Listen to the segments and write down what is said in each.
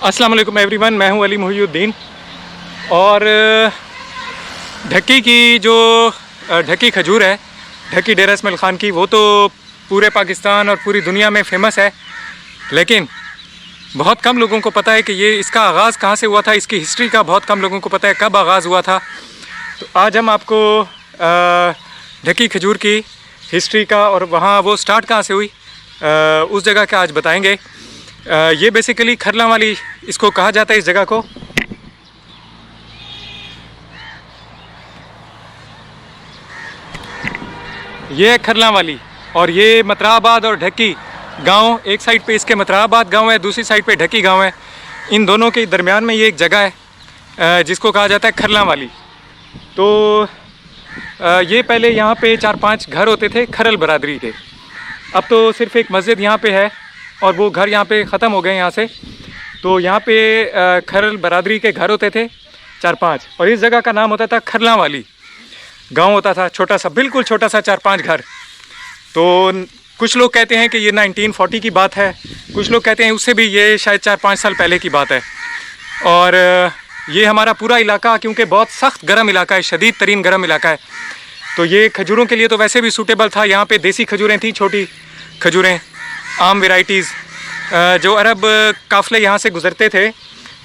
अस्सलाम वालेकुम एवरीवन, मैं हूं अली मुहिउद्दीन। और ढक्की की जो ढक्की खजूर है, ढक्की डेरा इस्माइल ख़ान की, वो तो पूरे पाकिस्तान और पूरी दुनिया में फ़ेमस है। लेकिन बहुत कम लोगों को पता है कि ये इसका आगाज़ कहाँ से हुआ था, इसकी हिस्ट्री का बहुत कम लोगों को पता है, कब आगाज़ हुआ था। तो आज हम आपको ढक्की खजूर की हिस्ट्री का और वहाँ वो स्टार्ट कहाँ से हुई उस जगह का आज बताएंगे। ये बेसिकली खरला वाली इसको कहा जाता है, इस जगह को। ये है खरला वाली, और ये मतराबाद और ढक्की गांव, एक साइड पे इसके मतराबाद गांव है, दूसरी साइड पे ढक्की गांव है। इन दोनों के दरमियान में ये एक जगह है जिसको कहा जाता है खरला वाली। तो ये पहले यहाँ पे 4-5 घर होते थे खरल बरादरी के। अब तो सिर्फ एक मस्जिद यहाँ पे है और वो घर यहाँ पे ख़त्म हो गए यहाँ से। तो यहाँ पे खरल बरादरी के घर होते थे 4-5, और इस जगह का नाम होता था खरला वाली। गांव होता था छोटा सा, बिल्कुल छोटा सा, 4-5 घर। तो कुछ लोग कहते हैं कि ये 1940 की बात है, कुछ लोग कहते हैं उससे भी ये शायद 4-5 साल पहले की बात है। और ये हमारा पूरा इलाका क्योंकि बहुत सख्त गर्म इलाका है, शदीद तरीन गर्म इलाका है, तो ये खजूरों के लिए तो वैसे भी सूटेबल था। यहाँ पे देसी खजूरें थी, छोटी खजूरें, आम वेराइटीज़। जो अरब काफ़िले यहाँ से गुज़रते थे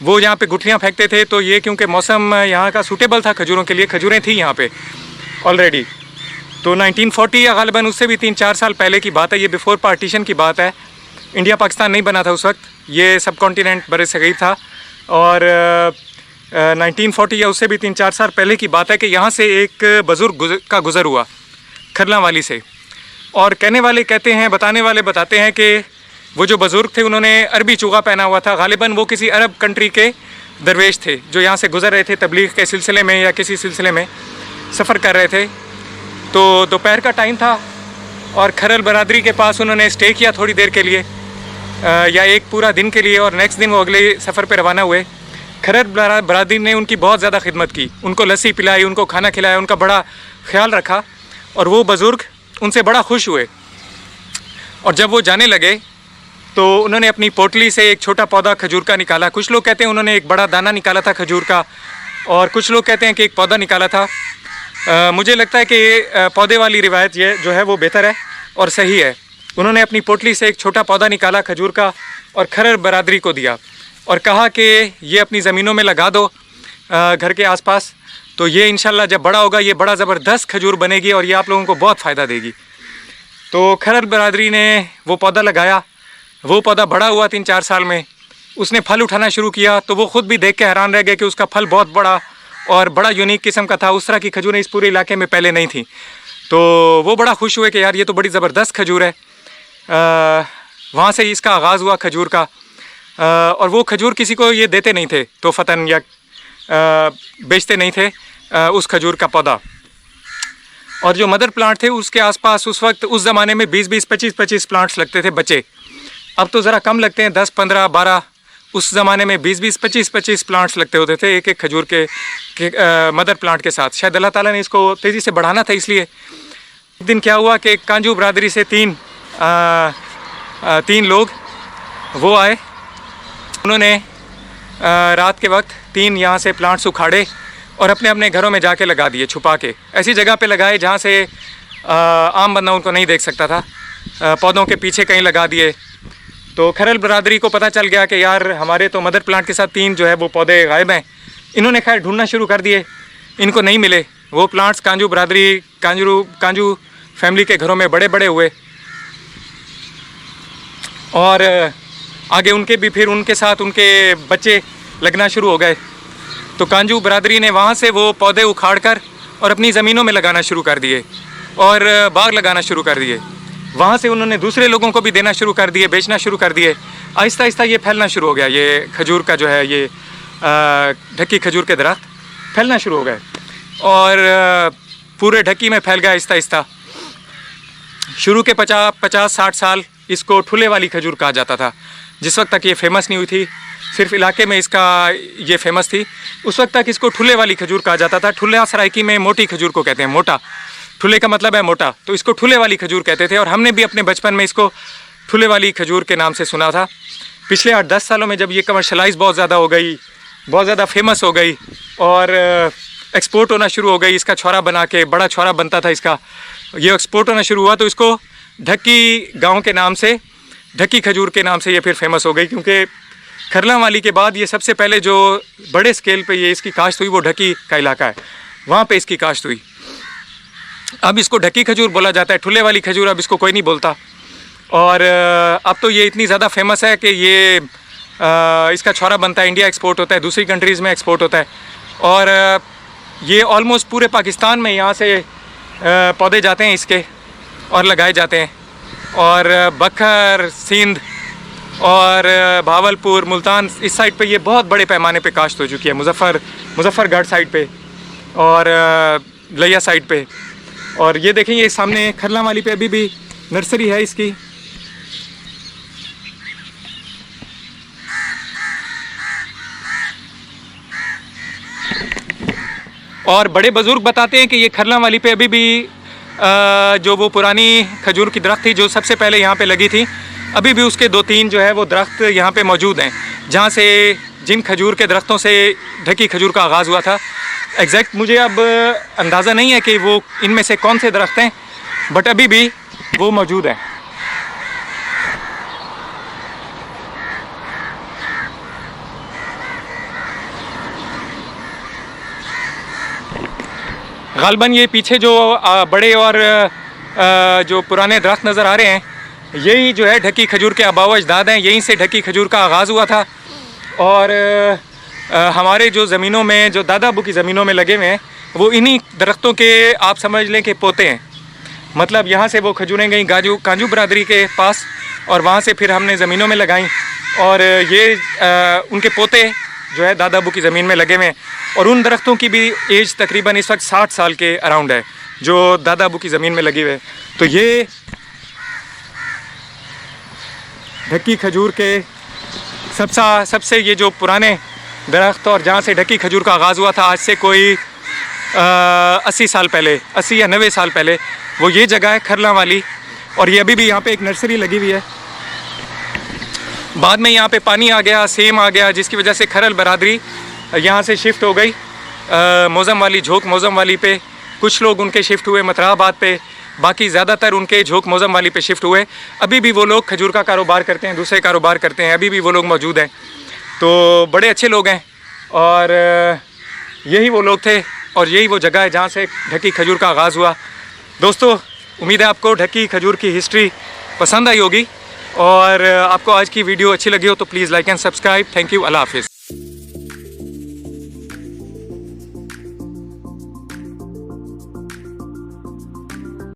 वो यहाँ पे गुठलियाँ फेंकते थे, तो ये क्योंकि मौसम यहाँ का सूटेबल था खजूरों के लिए, खजूरें थी यहाँ पे ऑलरेडी। तो 1940 या गालिबन उससे भी 3-4 साल पहले की बात है, ये बिफ़ोर पार्टीशन की बात है। इंडिया पाकिस्तान नहीं बना था उस वक्त, ये सब कॉन्टिनेंट बरे सगीर था। और 1940 या उससे भी 3-4 साल पहले की बात है कि यहाँ से एक बुज़ुर्ग का गुज़र हुआ खरला वाली से। और कहने वाले कहते हैं, बताने वाले बताते हैं कि वो जो बुज़ुर्ग थे उन्होंने अरबी चूगा पहना हुआ था। गालिबन वो किसी अरब कंट्री के दरवेश थे जो यहाँ से गुज़र रहे थे तबलीग के सिलसिले में या किसी सिलसिले में सफ़र कर रहे थे। तो दोपहर का टाइम था और खरल बरादरी के पास उन्होंने स्टे किया थोड़ी देर के लिए, या एक पूरा दिन के लिए, और नेक्स्ट दिन वो अगले सफ़र पर रवाना हुए। खरल बरादरी ने उनकी बहुत ज़्यादा खिदमत की, उनको लस्सी पिलाई, उनको खाना खिलाया, उनका बड़ा ख्याल रखा, और वो बुज़ुर्ग उनसे बड़ा खुश हुए। और जब वो जाने लगे तो उन्होंने अपनी पोटली से एक छोटा पौधा खजूर का निकाला। कुछ लोग कहते हैं उन्होंने एक बड़ा दाना निकाला था खजूर का, और कुछ लोग कहते हैं कि एक पौधा निकाला था। मुझे लगता है कि पौधे वाली रिवायत ये जो है वो बेहतर है और सही है। उन्होंने अपनी पोटली से एक छोटा पौधा निकाला खजूर का और खरल बरादरी को दिया और कहा कि ये अपनी ज़मीनों में लगा दो घर के आसपास, तो ये इंशाल्लाह जब बड़ा होगा ये बड़ा ज़बरदस्त खजूर बनेगी और ये आप लोगों को बहुत फ़ायदा देगी। तो खरल बरादरी ने वो पौधा लगाया, वो पौधा बड़ा हुआ 3-4 साल में, उसने फल उठाना शुरू किया। तो वो ख़ुद भी देख के हैरान रह गए कि उसका फल बहुत बड़ा और बड़ा यूनिक किस्म का था, उस तरह की खजूरें इस पूरे इलाके में पहले नहीं थी। तो वो बड़ा खुश हुए कि यार ये तो बड़ी ज़बरदस्त खजूर है। वहाँ से इसका आगाज़ हुआ खजूर का। और वो खजूर किसी को ये देते नहीं थे तो फ़तन या बेचते नहीं थे उस खजूर का पौधा। और जो मदर प्लांट थे उसके आसपास उस वक्त, उस ज़माने में 20-20, 25-25 प्लांट्स लगते थे बच्चे। अब तो ज़रा कम लगते हैं, 10, 15, 12। उस ज़माने में 20-20, 25-25 प्लांट्स लगते होते थे एक एक खजूर के मदर प्लांट के साथ। शायद अल्लाह ताला ने इसको तेज़ी से बढ़ाना था इसलिए। एक दिन क्या हुआ कि कांजू बरादरी से तीन लोग वो आए, उन्होंने रात के वक्त 3 यहाँ से प्लांट्स उखाड़े और अपने अपने घरों में जाके लगा दिए, छुपा के। ऐसी जगह पे लगाए जहाँ से आम बंदा उनको नहीं देख सकता था, पौधों के पीछे कहीं लगा दिए। तो खरल बरादरी को पता चल गया कि यार हमारे तो मदर प्लांट के साथ 3 जो है वो पौधे गायब हैं। इन्होंने खैर ढूंढना शुरू कर दिए, इनको नहीं मिले। वो प्लांट्स कांजू बरादरी, कांजू फैमिली के घरों में बड़े बड़े हुए, और आगे उनके भी फिर उनके साथ उनके बच्चे लगना शुरू हो गए। तो कांजू बरादरी ने वहाँ से वो पौधे उखाड़ कर और अपनी ज़मीनों में लगाना शुरू कर दिए और बाग लगाना शुरू कर दिए। वहाँ से उन्होंने दूसरे लोगों को भी देना शुरू कर दिए, बेचना शुरू कर दिए। आहिस्ता आहिस्ता ये फैलना शुरू हो गया, ये खजूर का जो है ये ढक्की खजूर के दरख्त फैलना शुरू हो गए और पूरे ढक्की में फैल गया आहिस्ता आहिस्ता। शुरू के 50-60 साल इसको ठुले वाली खजूर कहा जाता था। जिस वक्त तक ये फेमस नहीं हुई थी, सिर्फ इलाके में इसका ये फेमस थी, उस वक्त तक इसको ठुले वाली खजूर कहा जाता था। ठुला सराइकी में मोटी खजूर को कहते हैं, मोटा, ठुले का मतलब है मोटा, तो इसको ठुले वाली खजूर कहते थे। और हमने भी अपने बचपन में इसको ठुले वाली खजूर के नाम से सुना था। पिछले 8-10 सालों में जब ये कमर्शलाइज बहुत ज़्यादा हो गई, बहुत ज़्यादा फेमस हो गई और एक्सपोर्ट होना शुरू हो गई, इसका छौरा बना के, बड़ा छौरा बनता था इसका, ये एक्सपोर्ट होना शुरू हुआ तो इसको ढक्की गांव के नाम से, ढक्की खजूर के नाम से ये फिर फेमस हो गई। क्योंकि खरलांवाली के बाद ये सबसे पहले जो बड़े स्केल पे ये इसकी काश्त हुई वो ढक्की का इलाका है, वहाँ पे इसकी काश्त हुई। अब इसको ढक्की खजूर बोला जाता है, ठुल्ले वाली खजूर अब इसको कोई नहीं बोलता। और अब तो ये इतनी ज़्यादा फेमस है कि ये इसका छौरा बनता है, इंडिया एक्सपोर्ट होता है, दूसरी कंट्रीज़ में एक्सपोर्ट होता है। और ये ऑलमोस्ट पूरे पाकिस्तान में यहाँ से पौधे जाते हैं इसके और लगाए जाते हैं। और बखर, सिंध और भावलपुर, मुल्तान, इस साइड पे ये बहुत बड़े पैमाने पे काश्त हो चुकी है, मुजफ्फरगढ़ साइड पे और लिया साइड पे। और ये देखें, ये सामने खरलांवाली पे अभी भी नर्सरी है इसकी। और बड़े बुजुर्ग बताते हैं कि ये खरलांवाली पे अभी भी जो वो पुरानी खजूर की दरख्त थी जो सबसे पहले यहाँ पे लगी थी, अभी भी उसके 2-3 जो है वो दरख्त यहाँ पे मौजूद हैं, जहाँ से जिन खजूर के दरख्तों से ढक्की खजूर का आगाज़ हुआ था। एग्जैक्ट मुझे अब अंदाज़ा नहीं है कि वो इनमें से कौन से दरख्त हैं, बट अभी भी वो मौजूद हैं। गालबन ये पीछे जो बड़े और जो पुराने दरख्त नज़र आ रहे हैं, यही जो है ढक्की खजूर के आबाओ अजदाद हैं, यहीं से ढक्की खजूर का आगाज़ हुआ था। और हमारे जो ज़मीनों में, जो दादा अबू की ज़मीनों में लगे हुए हैं, वो इन्हीं दरख्तों के आप समझ लें कि पोते हैं। मतलब यहाँ से वो खजूरें गई कांजू बरादरी के पास और वहाँ से फिर हमने ज़मीनों में लगाई और ये उनके पोते जो है दादा अबू की ज़मीन में लगे हुए हैं। और उन दरख्तों की भी एज तकरीबन इस वक्त 60 साल के अराउंड है जो दादा अबू की ज़मीन में लगे हुए। तो ये ढक्की खजूर के सबसे ये जो पुराने दरख्त और जहाँ से ढक्की खजूर का आगाज़ हुआ था, आज से कोई 80 साल पहले, 80 या 90 साल पहले, वो ये जगह है खरलांवाली। और ये अभी भी यहाँ पे एक नर्सरी लगी हुई है। बाद में यहाँ पे पानी आ गया, सेम आ गया, जिसकी वजह से खरल बरादरी यहाँ से शिफ्ट हो गई मौज़म वाली, झोंक मौज़म वाली पे। कुछ लोग उनके शिफ्ट हुए मतराबाद पे, बाकी ज़्यादातर उनके झोंक मौज़म वाली पे शिफ्ट हुए। अभी भी वो लोग खजूर का कारोबार करते हैं, दूसरे कारोबार करते हैं, अभी भी वो लोग मौजूद हैं। तो बड़े अच्छे लोग हैं और यही वो लोग थे और यही वो जगह है जहाँ से ढक्की खजूर का आगाज़ हुआ। दोस्तों, उम्मीद है आपको ढक्की खजूर की हिस्ट्री पसंद आई होगी और आपको आज की वीडियो अच्छी लगी हो तो please like and subscribe. Thank you, अल्लाह हाफिज़।